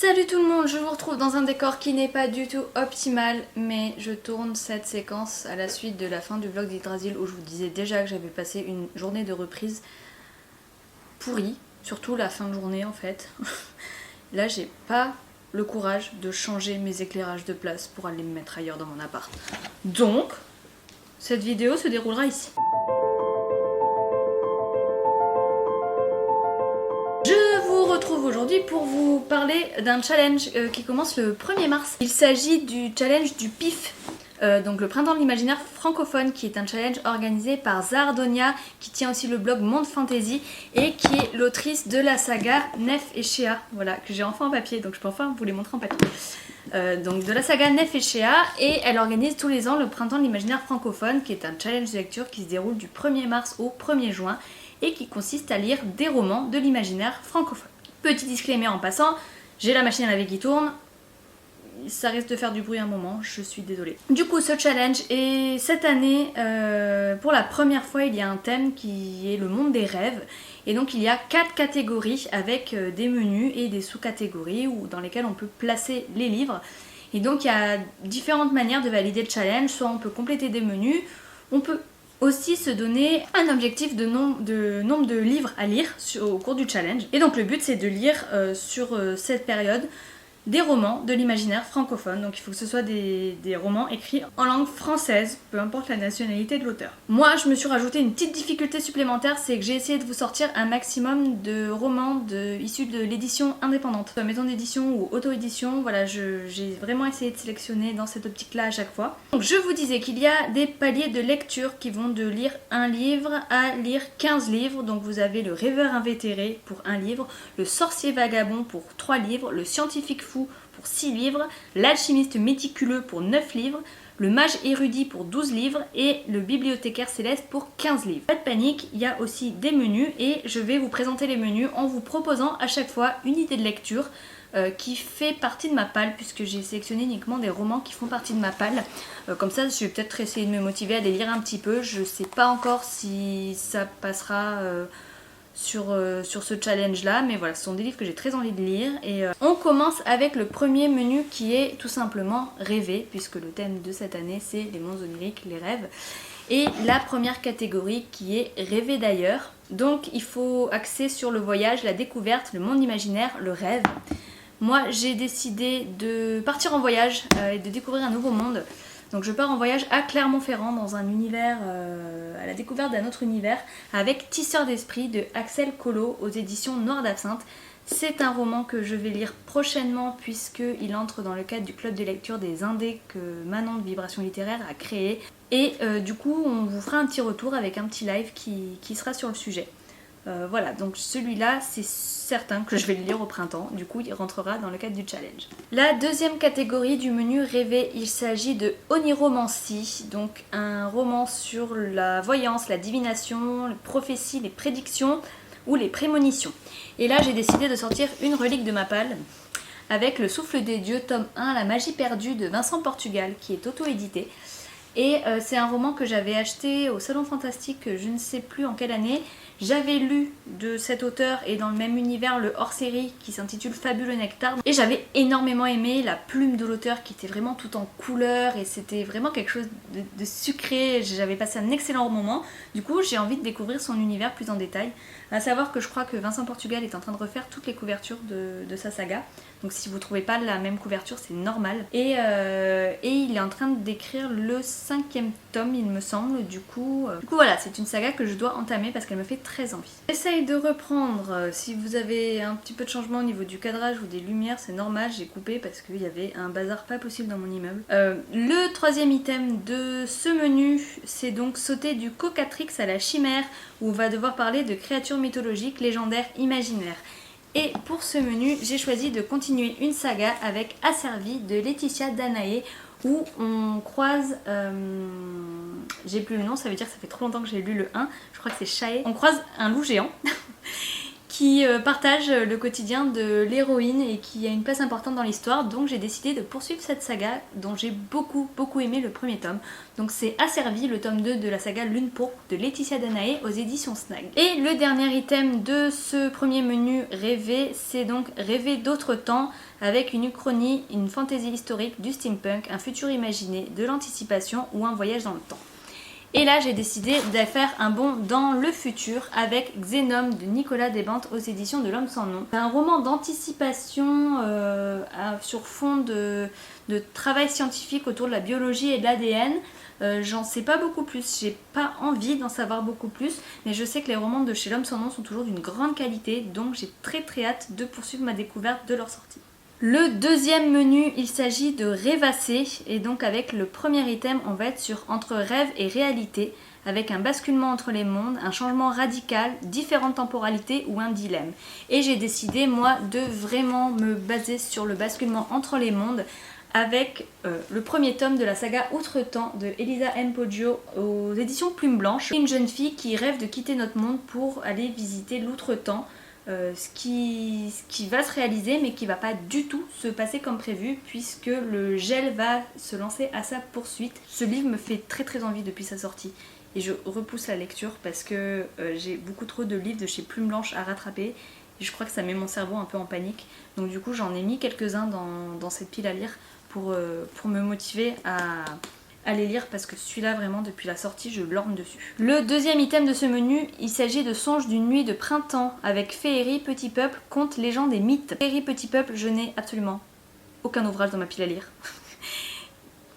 Salut tout le monde, je vous retrouve dans un décor qui n'est pas du tout optimal, mais je tourne cette séquence à la suite de la fin du vlog d'Yggdrasil où je vous disais déjà que j'avais passé une journée de reprise pourrie, surtout la fin de journée en fait. Là j'ai pas le courage de changer mes éclairages de place pour aller me mettre ailleurs dans mon appart. Donc, cette vidéo se déroulera ici. Aujourd'hui pour vous parler d'un challenge qui commence le 1er mars. Il s'agit du challenge du PIF, donc le printemps de l'imaginaire francophone, qui est un challenge organisé par Zardonia, qui tient aussi le blog Monde Fantasy et qui est l'autrice de la saga Nef et Shea, voilà, que j'ai enfin en papier, donc je peux enfin vous les montrer en papier. Donc de la saga Nef et Shea, et elle organise tous les ans le printemps de l'imaginaire francophone, qui est un challenge de lecture qui se déroule du 1er mars au 1er juin et qui consiste à lire des romans de l'imaginaire francophone. Petit disclaimer en passant, j'ai la machine à laver qui tourne, ça risque de faire du bruit un moment, je suis désolée. Du coup ce challenge, et cette année, pour la première fois, il y a un thème qui est le monde des rêves. Et donc il y a 4 catégories avec des menus et des sous-catégories dans lesquelles on peut placer les livres. Et donc il y a différentes manières de valider le challenge, soit on peut compléter des menus, on peut aussi se donner un objectif de nombre de livres à lire au cours du challenge. Et donc le but c'est de lire sur cette période des romans de l'imaginaire francophone. Donc il faut que ce soit des romans écrits en langue française, peu importe la nationalité de l'auteur. Moi je me suis rajouté une petite difficulté supplémentaire, c'est que j'ai essayé de vous sortir un maximum de romans issus de l'édition indépendante, maison d'édition ou auto-édition. Voilà, j'ai vraiment essayé de sélectionner dans cette optique là à chaque fois. Donc je vous disais qu'il y a des paliers de lecture qui vont de lire un livre à lire 15 livres. Donc vous avez le rêveur invétéré pour 1 livre, le sorcier vagabond pour 3 livres, le scientifique fou pour 6 livres, l'alchimiste méticuleux pour 9 livres, le mage érudit pour 12 livres et le bibliothécaire céleste pour 15 livres. Pas de panique, il y a aussi des menus et je vais vous présenter les menus en vous proposant à chaque fois une idée de lecture qui fait partie de ma palle, puisque j'ai sélectionné uniquement des romans qui font partie de ma palle. Comme ça je vais peut-être essayer de me motiver à les lire un petit peu. Je sais pas encore si ça passera sur ce challenge là, mais voilà, ce sont des livres que j'ai très envie de lire. Et on commence avec le premier menu qui est tout simplement rêver, puisque le thème de cette année c'est les mondes oniriques, les rêves, et la première catégorie qui est rêver d'ailleurs. Donc il faut axer sur le voyage, la découverte, le monde imaginaire, le rêve. Moi j'ai décidé de partir en voyage et de découvrir un nouveau monde. Donc je pars en voyage à Clermont-Ferrand dans un univers, à la découverte d'un autre univers, avec Tisseur d'esprit de Axel Collot aux éditions Noir d'Absinthe. C'est un roman que je vais lire prochainement puisqu'il entre dans le cadre du club de lecture des Indés que Manon de Vibration Littéraire a créé. Et du coup on vous fera un petit retour avec un petit live qui sera sur le sujet. Voilà, donc celui-là c'est certain que je vais le lire au printemps, du coup il rentrera dans le cadre du challenge. La deuxième catégorie du menu rêver, il s'agit de Oniromancie, donc un roman sur la voyance, la divination, les prophéties, les prédictions ou les prémonitions. Et là j'ai décidé de sortir une relique de ma palle avec Le Souffle des Dieux, tome 1, La magie perdue de Vincent Portugal, qui est auto-édité. Et c'est un roman que j'avais acheté au Salon Fantastique, je ne sais plus en quelle année. J'avais lu de cet auteur et dans le même univers le hors-série qui s'intitule Fabuleux Nectar. Et j'avais énormément aimé la plume de l'auteur qui était vraiment tout en couleur et c'était vraiment quelque chose de sucré. J'avais passé un excellent moment. Du coup j'ai envie de découvrir son univers plus en détail. À savoir que je crois que Vincent Portugal est en train de refaire toutes les couvertures de sa saga. Donc si vous ne trouvez pas la même couverture, c'est normal. Et il est en train d'écrire le 5e tome, il me semble. Du coup voilà, c'est une saga que je dois entamer parce qu'elle me fait très envie. J'essaye de reprendre. Si vous avez un petit peu de changement au niveau du cadrage ou des lumières, c'est normal, j'ai coupé parce qu'il y avait un bazar pas possible dans mon immeuble. Le 3e item de ce menu, c'est donc sauter du cocatrix à la chimère, où on va devoir parler de créatures mythologiques, légendaires, imaginaires. Et pour ce menu, j'ai choisi de continuer une saga avec Asservie de Laetitia Danaé, où on croise, j'ai plus le nom, ça veut dire que ça fait trop longtemps que j'ai lu le 1, je crois que c'est Chaé. On croise un loup géant qui partage le quotidien de l'héroïne et qui a une place importante dans l'histoire, donc j'ai décidé de poursuivre cette saga dont j'ai beaucoup aimé le premier tome. Donc c'est Asservie, le tome 2 de la saga Lune pourpre de Laetitia Danaé aux éditions Snag. Et le dernier item de ce premier menu rêvé, c'est donc Rêver d'autres temps, avec une uchronie, une fantaisie historique, du steampunk, un futur imaginé, de l'anticipation ou un voyage dans le temps. Et là j'ai décidé de faire un bond dans le futur avec Xénome de Nicolas Desbantes aux éditions de l'Homme sans nom. C'est un roman d'anticipation sur fond de travail scientifique autour de la biologie et de l'ADN. J'en sais pas beaucoup plus, j'ai pas envie d'en savoir beaucoup plus, mais je sais que les romans de chez l'Homme sans nom sont toujours d'une grande qualité, donc j'ai très hâte de poursuivre ma découverte de leur sortie. Le deuxième menu, il s'agit de Rêvasser, et donc avec le premier item, on va être sur entre rêve et réalité, avec un basculement entre les mondes, un changement radical, différentes temporalités ou un dilemme. Et j'ai décidé, moi, de vraiment me baser sur le basculement entre les mondes, avec le premier tome de la saga Outre-temps de Elisa M. Poggio aux éditions Plume Blanche. Une jeune fille qui rêve de quitter notre monde pour aller visiter l'Outre-temps. Ce qui va se réaliser mais qui va pas du tout se passer comme prévu puisque le gel va se lancer à sa poursuite. Ce livre me fait très envie depuis sa sortie et je repousse la lecture parce que j'ai beaucoup trop de livres de chez Plume Blanche à rattraper et je crois que ça met mon cerveau un peu en panique. Donc du coup j'en ai mis quelques-uns dans cette pile à lire pour me motiver à les lire parce que celui-là vraiment depuis la sortie je l'orne dessus. Le deuxième item de ce menu, il s'agit de Songes d'une nuit de printemps avec Féerie, Petit Peuple, Contes, Légendes et Mythes. Féerie, Petit Peuple, je n'ai absolument aucun ouvrage dans ma pile à lire.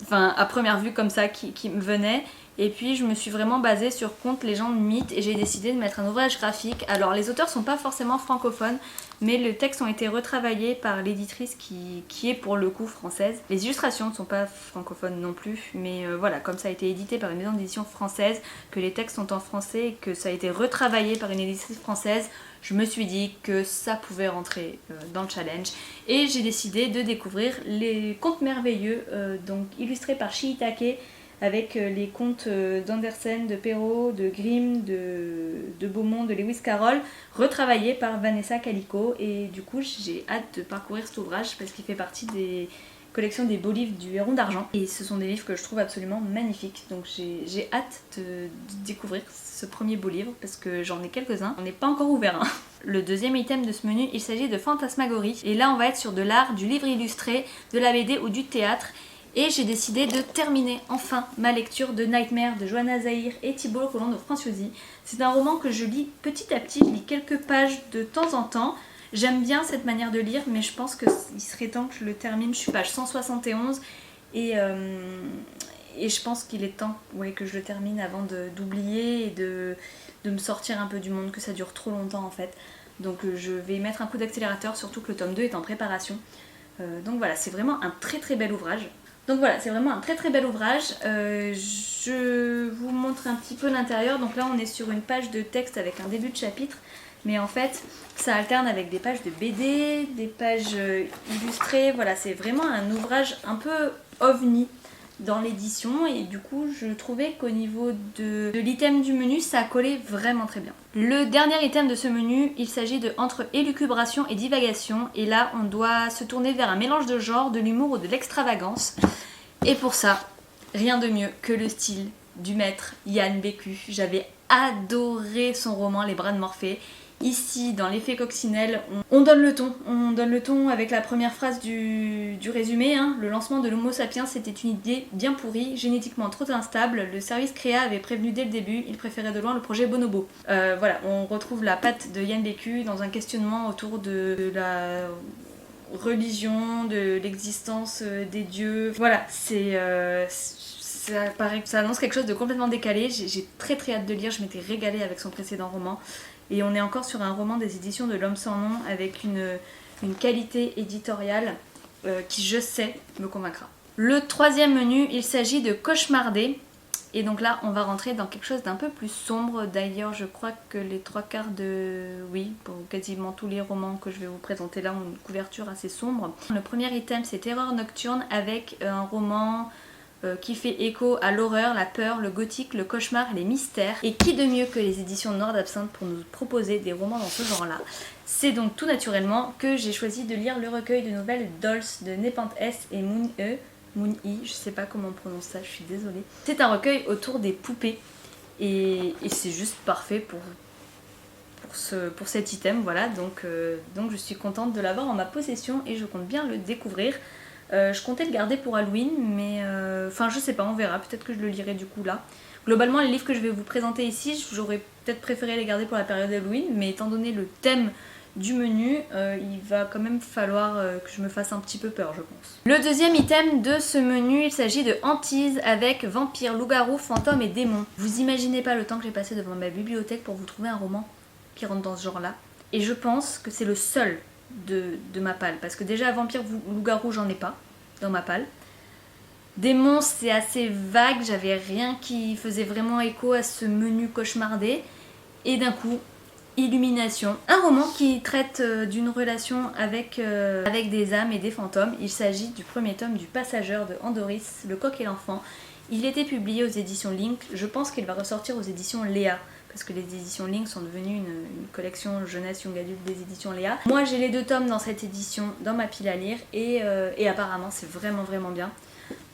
Enfin à première vue comme ça qui me venait. Et puis je me suis vraiment basée sur Contes, Légendes, Mythes et j'ai décidé de mettre un ouvrage graphique. Alors les auteurs sont pas forcément francophones mais les textes ont été retravaillés par l'éditrice qui est pour le coup française. Les illustrations ne sont pas francophones non plus mais voilà, comme ça a été édité par une maison d'édition française, que les textes sont en français et que ça a été retravaillé par une éditrice française, je me suis dit que ça pouvait rentrer dans le challenge et j'ai décidé de découvrir les Contes merveilleux donc illustrés par Shiitake avec les contes d'Andersen, de Perrault, de Grimm, de Beaumont, de Lewis Carroll, retravaillés par Vanessa Calico et du coup j'ai hâte de parcourir cet ouvrage parce qu'il fait partie des collections des beaux livres du Héron d'Argent et ce sont des livres que je trouve absolument magnifiques donc j'ai hâte de découvrir ce premier beau livre parce que j'en ai quelques-uns, on n'est pas encore ouvert hein. Le deuxième item de ce menu, il s'agit de Fantasmagorie et là on va être sur de l'art, du livre illustré, de la BD ou du théâtre. Et j'ai décidé de terminer enfin ma lecture de Nightmare de Johanna Zahir et Thibault Rolando Franciozzi. C'est un roman que je lis petit à petit, je lis quelques pages de temps en temps. J'aime bien cette manière de lire, mais je pense qu'il serait temps que je le termine. Je suis page 171 et je pense qu'il est temps que je le termine avant d'oublier et de me sortir un peu du monde, que ça dure trop longtemps en fait. Donc je vais mettre un coup d'accélérateur, surtout que le tome 2 est en préparation. Donc voilà, c'est vraiment un très bel ouvrage. Donc voilà, c'est vraiment un très bel ouvrage. Je vous montre un petit peu l'intérieur. Donc là, on est sur une page de texte avec un début de chapitre. Mais en fait, ça alterne avec des pages de BD, des pages illustrées. Voilà, c'est vraiment un ouvrage un peu ovni dans l'édition. Et du coup, je trouvais qu'au niveau de l'item du menu, ça collait vraiment très bien. Le dernier item de ce menu, il s'agit de Entre élucubration et divagation. Et là, on doit se tourner vers un mélange de genre, de l'humour ou de l'extravagance. Et pour ça, rien de mieux que le style du maître Yann Bécu. J'avais adoré son roman Les Bras de Morphée. Ici, dans l'effet coccinelle, on donne le ton. On donne le ton avec la première phrase du résumé. Hein. Le lancement de l'Homo sapiens était une idée bien pourrie, génétiquement trop instable. Le service créa avait prévenu dès le début, il préférait de loin le projet Bonobo. Voilà, on retrouve la patte de Yann Bécu dans un questionnement autour de la religion, de l'existence des dieux. Voilà, ça annonce quelque chose de complètement décalé. J'ai très hâte de lire, je m'étais régalée avec son précédent roman. Et on est encore sur un roman des éditions de l'Homme sans nom avec une qualité éditoriale qui, je sais, me convaincra. Le troisième menu, il s'agit de Cauchemardé. Et donc là, on va rentrer dans quelque chose d'un peu plus sombre. D'ailleurs, je crois que les trois quarts pour quasiment tous les romans que je vais vous présenter là, ont une couverture assez sombre. Le premier item, c'est Terreur nocturne avec un roman qui fait écho à l'horreur, la peur, le gothique, le cauchemar et les mystères. Et qui de mieux que les éditions Noir d'Absinthe pour nous proposer des romans dans ce genre-là. C'est donc tout naturellement que j'ai choisi de lire le recueil de nouvelles Dolls de Nepenthe S et Moon E. Moon E, je sais pas comment on prononce ça, je suis désolée. C'est un recueil autour des poupées et c'est juste parfait pour cet item, voilà. Donc je suis contente de l'avoir en ma possession et je compte bien le découvrir. Je comptais le garder pour Halloween, mais enfin je sais pas, on verra, peut-être que je le lirai du coup là. Globalement, les livres que je vais vous présenter ici, j'aurais peut-être préféré les garder pour la période Halloween, mais étant donné le thème du menu, il va quand même falloir que je me fasse un petit peu peur, je pense. Le deuxième item de ce menu, il s'agit de Hantise avec vampires, loups-garous, fantômes et démons. Vous imaginez pas le temps que j'ai passé devant ma bibliothèque pour vous trouver un roman qui rentre dans ce genre-là. Et je pense que c'est le seul de ma palle, parce que déjà vampire, loup-garou, j'en ai pas dans ma palle. Démons, c'est assez vague, j'avais rien qui faisait vraiment écho à ce menu cauchemardé. Et d'un coup, Illumination, un roman qui traite d'une relation avec des âmes et des fantômes. Il s'agit du premier tome du Passageur de Andoris, Le Coq et l'Enfant. Il était publié aux éditions Link, je pense qu'il va ressortir aux éditions Léa, parce que les éditions Link sont devenues une collection jeunesse young adulte des éditions Léa. Moi j'ai les 2 tomes dans cette édition, dans ma pile à lire, et apparemment c'est vraiment bien.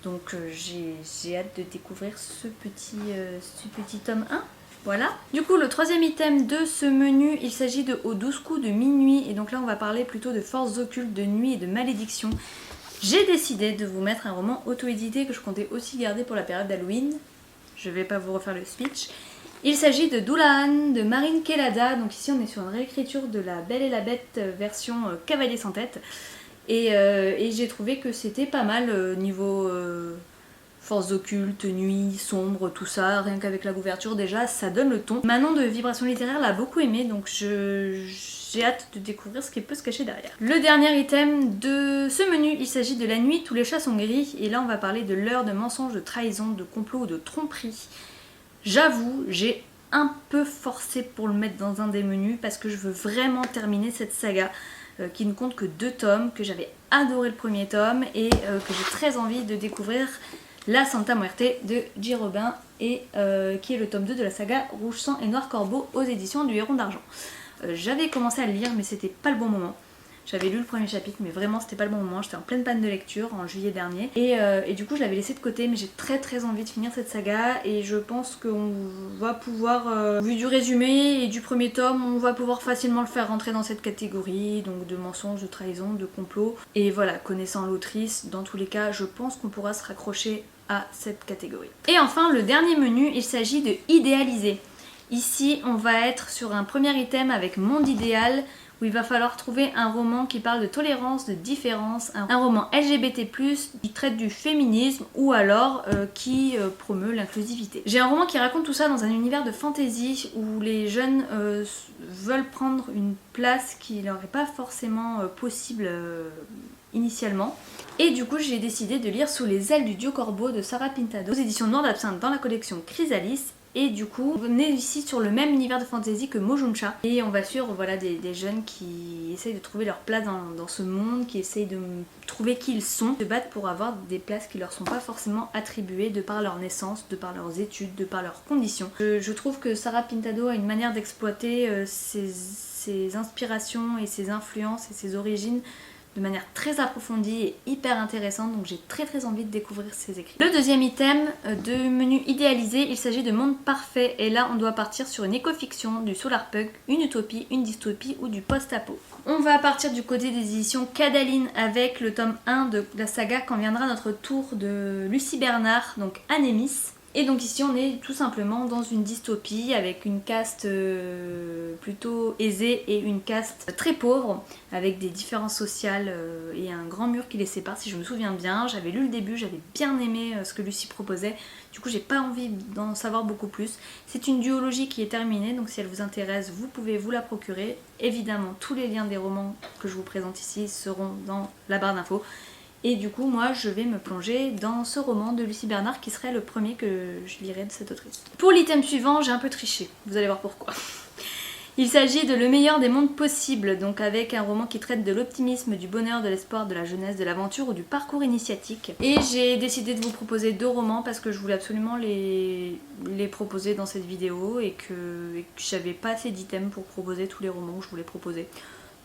Donc j'ai hâte de découvrir ce petit tome 1. Voilà. Du coup, le troisième item de ce menu, il s'agit de Aux 12 coups de minuit. Et donc là, on va parler plutôt de forces occultes, de nuit et de malédiction. J'ai décidé de vous mettre un roman auto-édité que je comptais aussi garder pour la période d'Halloween. Je vais pas vous refaire le speech. Il s'agit de Dullahan de Marine Kelada. Donc ici, on est sur une réécriture de La Belle et la Bête version Cavalier sans tête. Et j'ai trouvé que c'était pas mal niveau... forces occultes, nuit, sombre, tout ça, rien qu'avec la couverture déjà, ça donne le ton. Manon de Vibration Littéraire l'a beaucoup aimé, donc j'ai hâte de découvrir ce qui peut se cacher derrière. Le dernier item de ce menu, il s'agit de La nuit, tous les chats sont gris, et là on va parler de l'heure de mensonge, de trahison, de complot ou de tromperie. J'avoue, j'ai un peu forcé pour le mettre dans un des menus, parce que je veux vraiment terminer cette saga, qui ne compte que 2 tomes, que j'avais adoré le premier tome, et que j'ai très envie de découvrir La Santa Muerte de J. Robin, et qui est le tome 2 de la saga Rouge Sang et Noir Corbeau aux éditions du Héron d'Argent. J'avais commencé à le lire mais c'était pas le bon moment. J'avais lu le premier chapitre mais vraiment c'était pas le bon moment, j'étais en pleine panne de lecture en juillet dernier et du coup je l'avais laissé de côté, mais j'ai très envie de finir cette saga et je pense qu'on va pouvoir, vu du résumé et du premier tome, on va pouvoir facilement le faire rentrer dans cette catégorie, donc de mensonges, de trahison, de complot. Et voilà, connaissant l'autrice, dans tous les cas je pense qu'on pourra se raccrocher à cette catégorie. Et enfin le dernier menu, il s'agit de Idéaliser. Ici on va être sur un premier item avec Monde idéal, où il va falloir trouver un roman qui parle de tolérance, de différence, un roman LGBT+, qui traite du féminisme ou alors qui promeut l'inclusivité. J'ai un roman qui raconte tout ça dans un univers de fantasy où les jeunes veulent prendre une place qui leur est pas forcément possible initialement. Et du coup j'ai décidé de lire Sous les ailes du Dieu Corbeau de Sarah Pintado aux éditions Noir d'Absinthe dans la collection Chrysalis. Et du coup, on est ici sur le même univers de fantasy que Mojuncha. Et on va suivre voilà, des jeunes qui essayent de trouver leur place dans ce monde, qui essayent de trouver qui ils sont, se battent pour avoir des places qui leur sont pas forcément attribuées de par leur naissance, de par leurs études, de par leurs conditions. Je trouve que Sarah Pintado a une manière d'exploiter ses inspirations et ses influences et ses origines de manière très approfondie et hyper intéressante, donc j'ai très envie de découvrir ses écrits. Le deuxième item de menu idéalisé, il s'agit de Monde Parfait, et là on doit partir sur une éco-fiction, du solarpunk, une utopie, une dystopie ou du post-apo. On va partir du côté des éditions Cadaline avec le tome 1 de la saga Quand viendra notre tour de Lucie Bernard, donc Anémis. Et donc ici on est tout simplement dans une dystopie avec une caste plutôt aisée et une caste très pauvre, avec des différences sociales et un grand mur qui les sépare si je me souviens bien. J'avais lu le début, j'avais bien aimé ce que Lucie proposait, du coup j'ai pas envie d'en savoir beaucoup plus. C'est une duologie qui est terminée, donc si elle vous intéresse vous pouvez vous la procurer. Évidemment tous les liens des romans que je vous présente ici seront dans la barre d'infos. Et du coup, moi, je vais me plonger dans ce roman de Lucie Bernard qui serait le premier que je lirais de cette autrice. Pour l'item suivant, j'ai un peu triché. Vous allez voir pourquoi. Il s'agit de Le meilleur des mondes possibles, donc avec un roman qui traite de l'optimisme, du bonheur, de l'espoir, de la jeunesse, de l'aventure ou du parcours initiatique. Et j'ai décidé de vous proposer 2 romans parce que je voulais absolument les proposer dans cette vidéo et que j'avais pas assez d'items pour proposer tous les romans que je voulais proposer.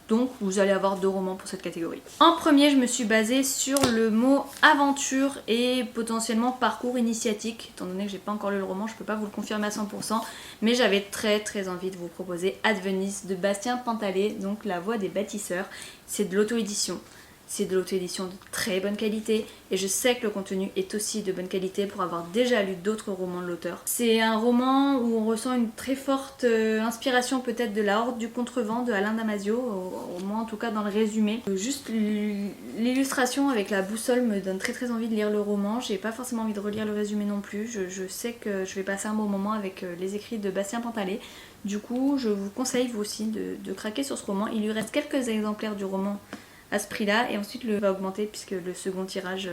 Donc vous allez avoir 2 romans pour cette catégorie. En premier, je me suis basée sur le mot aventure et potentiellement parcours initiatique. Étant donné que j'ai pas encore lu le roman, je peux pas vous le confirmer à 100%, mais j'avais très envie de vous proposer Advenice de Bastien Pantalé, donc La Voix des bâtisseurs. C'est de l'auto-édition. C'est de l'auto-édition de très bonne qualité et je sais que le contenu est aussi de bonne qualité pour avoir déjà lu d'autres romans de l'auteur. C'est un roman où on ressent une très forte inspiration peut-être de La Horde du Contrevent de Alain Damasio, au moins en tout cas dans le résumé. Juste l'illustration avec la boussole me donne très envie de lire le roman. J'ai pas forcément envie de relire le résumé non plus. Je sais que je vais passer un bon moment avec les écrits de Bastien Pantalé. Du coup, je vous conseille vous aussi de craquer sur ce roman. Il lui reste quelques exemplaires du roman à ce prix là et ensuite le va augmenter puisque le second tirage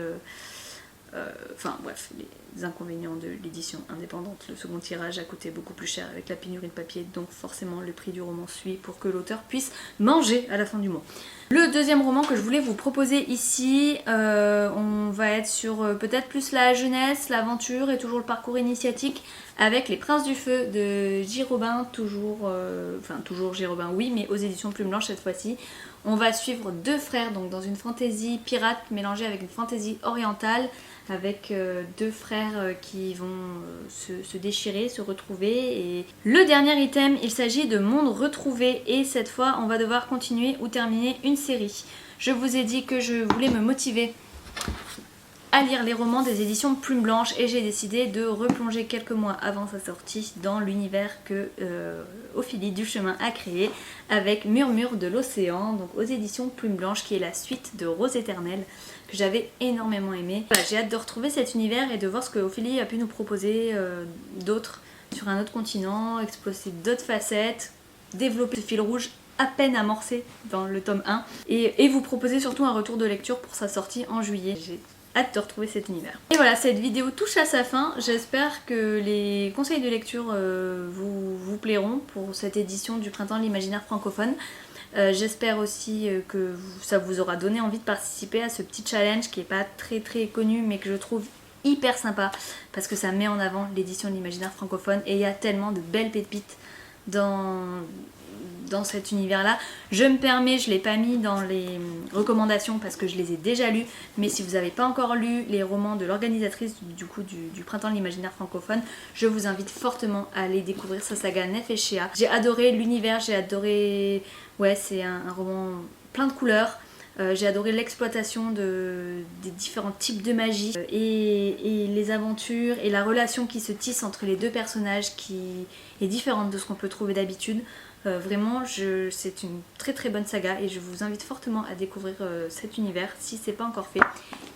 enfin bref, les inconvénients de l'édition indépendante, le second tirage a coûté beaucoup plus cher avec la pénurie de papier, donc forcément le prix du roman suit pour que l'auteur puisse manger à la fin du mois. Le deuxième roman que je voulais vous proposer ici, on va être sur peut-être plus la jeunesse, l'aventure et toujours le parcours initiatique avec Les Princes du Feu de J. Robin, toujours J. Robin oui, mais aux éditions Plume Blanche cette fois-ci. On va suivre 2 frères donc dans une fantaisie pirate mélangée avec une fantaisie orientale avec 2 frères qui vont se déchirer, se retrouver. Et le dernier item, il s'agit de Monde retrouvé et cette fois on va devoir continuer ou terminer une série. Je vous ai dit que je voulais me motiver à lire les romans des éditions Plume Blanche et j'ai décidé de replonger quelques mois avant sa sortie dans l'univers que Ophélie Duchemin a créé avec Murmure de l'Océan, donc aux éditions Plume Blanche, qui est la suite de Rose éternelle que j'avais énormément aimé. Voilà, j'ai hâte de retrouver cet univers et de voir ce que Ophélie a pu nous proposer d'autres sur un autre continent, explorer d'autres facettes, développer ce fil rouge à peine amorcé dans le tome 1 et vous proposer surtout un retour de lecture pour sa sortie en juillet. J'ai hâte de retrouver cet univers. Et voilà, cette vidéo touche à sa fin. J'espère que les conseils de lecture vous plairont pour cette édition du Printemps de l'Imaginaire francophone. J'espère aussi que ça vous aura donné envie de participer à ce petit challenge qui n'est pas très connu mais que je trouve hyper sympa parce que ça met en avant l'édition de l'Imaginaire francophone et il y a tellement de belles pépites dans cet univers-là. Je me permets, je ne l'ai pas mis dans les recommandations parce que je les ai déjà lus, mais si vous n'avez pas encore lu les romans de l'organisatrice du Printemps de l'Imaginaire francophone, je vous invite fortement à aller découvrir sa saga Nef et Chéa. J'ai adoré l'univers, j'ai adoré... Ouais, c'est un roman plein de couleurs. J'ai adoré l'exploitation des différents types de magie et les aventures et la relation qui se tisse entre les 2 personnages qui est différente de ce qu'on peut trouver d'habitude. Vraiment, c'est une très bonne saga et je vous invite fortement à découvrir cet univers si c'est pas encore fait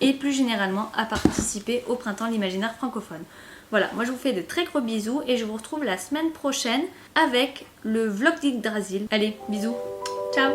et plus généralement à participer au Printemps de l'Imaginaire francophone. Voilà, moi je vous fais de très gros bisous et je vous retrouve la semaine prochaine avec le vlog d'Yggdrasil. Allez, bisous, ciao!